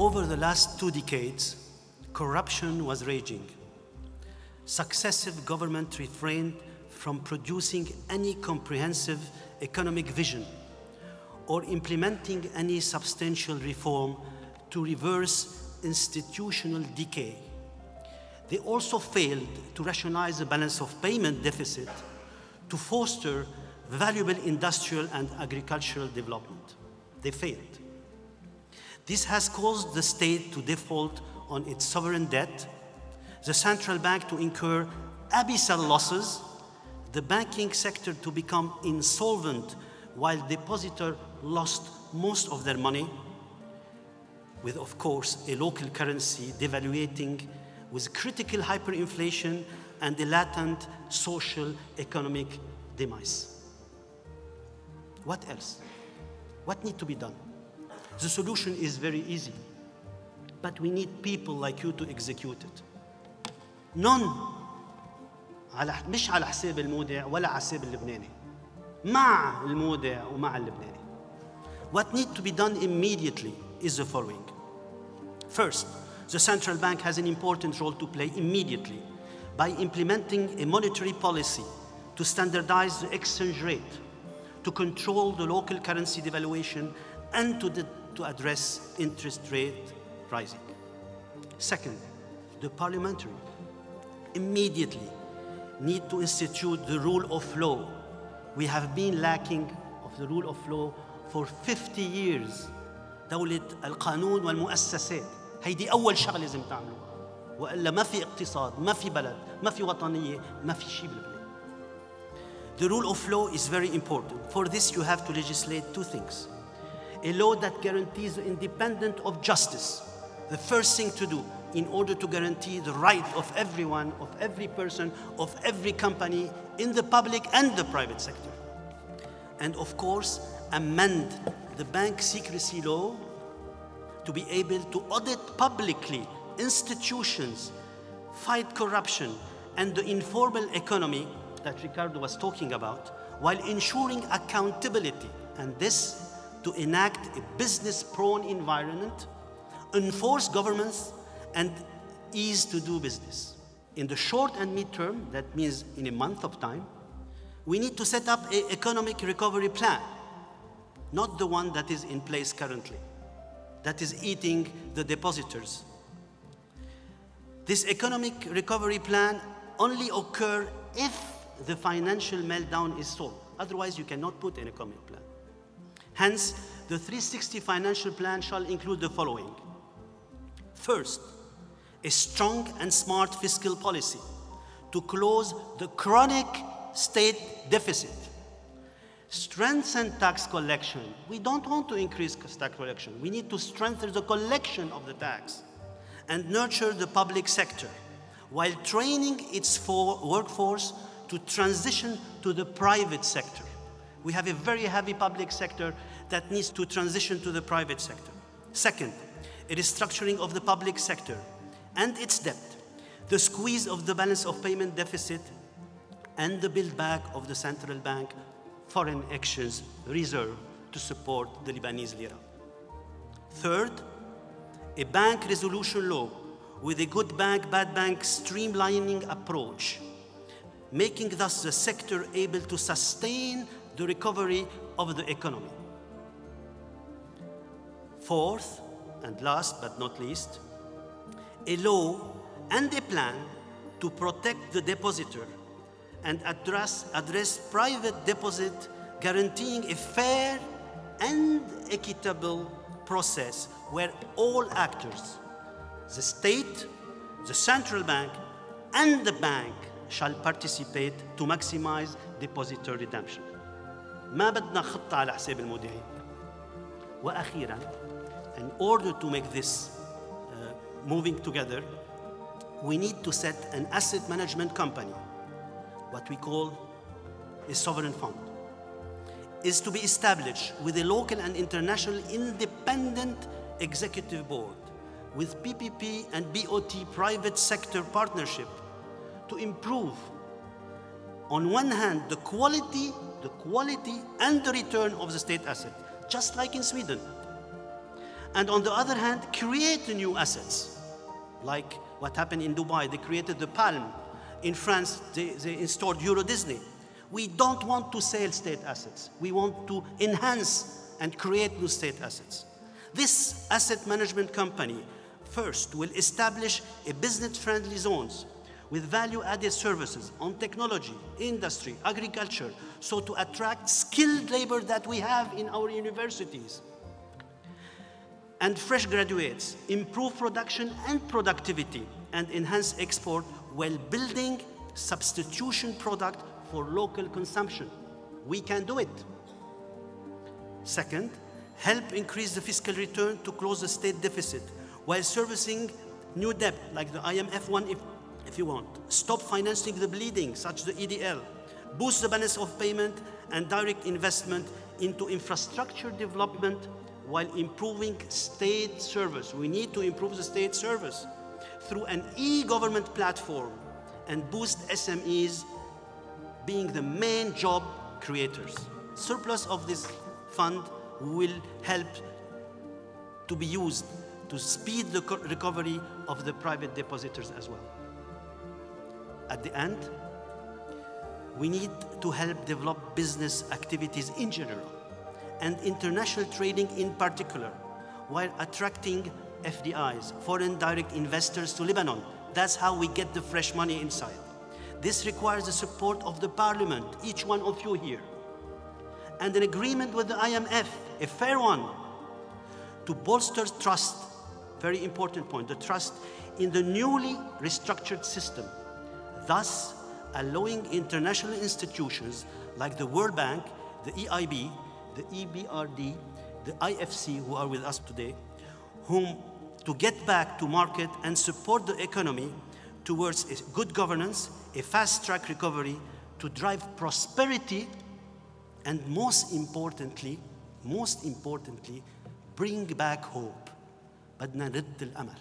over the last 2 decades, corruption was raging. Successive governments refrained from producing any comprehensive economic vision or implementing any substantial reform to reverse institutional decay. They also failed to rationalize the balance of payment deficit to foster valuable industrial and agricultural development. They failed. This has caused the state to default on its sovereign debt, the central bank to incur abyssal losses, the banking sector to become insolvent while depositors lost most of their money, with, of course, a local currency devaluating with critical hyperinflation and a latent social economic demise. What else? What needs to be done? The solution is very easy, but we need people like you to execute it. None مش على حساب المودع ولا على حساب اللبناني. مع المودع ومع اللبناني. What needs to be done immediately is the following. First, the central bank has an important role to play immediately by implementing a monetary policy to standardize the exchange rate, to control the local currency devaluation, and to address interest rate rising. Second, the parliamentary immediately need to institute the rule of law. We have been lacking of the rule of law for 50 years. دولة القانون والمؤسسات هيدي أول شغلة لازم تعملوها، وإلا ما في اقتصاد، ما في بلد، ما في وطنية، ما في شيء بلبنان. The rule of law is very important. For this you have to legislate 2 things. A law that guarantees the independence of justice, the first thing to do in order to guarantee the right of everyone, of every person, of every company in the public and the private sector. And of course, amend the bank secrecy law to be able to audit publicly institutions, fight corruption and the informal economy that Ricardo was talking about, while ensuring accountability, and this to enact a business-prone environment, enforce governments, and ease to do business. In the short and mid-term, that means in a month of time, we need to set up an economic recovery plan, not the one that is in place currently, that is eating the depositors. This economic recovery plan only occurs if the financial meltdown is solved. Otherwise, you cannot put an economic plan. Hence, the 360 financial plan shall include the following. First, a strong and smart fiscal policy to close the chronic state deficit. Strengthen tax collection. We don't want to increase tax collection. We need to strengthen the collection of the tax and nurture the public sector while training its workforce to transition to the private sector. We have a very heavy public sector that needs to transition to the private sector. Second, a restructuring of the public sector and its debt, the squeeze of the balance of payment deficit, and the build back of the central bank foreign exchange reserve to support the Lebanese lira. Third, a bank resolution law with a good bank, bad bank streamlining approach, making thus the sector able to sustain the recovery of the economy. Fourth, and last but not least, a law and a plan to protect the depositor and address private deposit, guaranteeing a fair and equitable process where all actors, the state, the central bank, and the bank shall participate to maximize depositor redemption. ما بدنا خطة على حساب المودعين. وأخيراً, in order to make this moving together, we need to set an asset management company, what we call a sovereign fund, is to be established with a local and international independent executive board with PPP and BOT private sector partnership to improve, on one hand, the quality and the return of the state asset, just like in Sweden, And on the other hand, create new assets, like what happened in Dubai. They created the Palm. In France, they installed Euro Disney. We don't want to sell state assets. We want to enhance and create new state assets. This asset management company first will establish a business-friendly zones with value-added services on technology, industry, agriculture, so to attract skilled labor that we have in our universities. And fresh graduates, improve production and productivity, and enhance export while building substitution product for local consumption. We can do it. Second, help increase the fiscal return to close the state deficit while servicing new debt, like the IMF one if you want. Stop financing the bleeding, such as the EDL. Boost the balance of payment and direct investment into infrastructure development while improving state service. We need to improve the state service through an e-government platform and boost SMEs being the main job creators. Surplus of this fund will help to be used to speed the recovery of the private depositors as well. At the end, we need to help develop business activities in general and international trading in particular, while attracting FDIs, foreign direct investors, to Lebanon. That's how we get the fresh money inside. This requires the support of the parliament, each one of you here, and an agreement with the IMF, a fair one, to bolster trust, very important point, the trust in the newly restructured system, thus allowing international institutions like the World Bank, the EIB, the EBRD, the IFC, who are with us today, whom to get back to market and support the economy towards a good governance, a fast-track recovery to drive prosperity, and most importantly, bring back hope. بدنا نرد الأمل.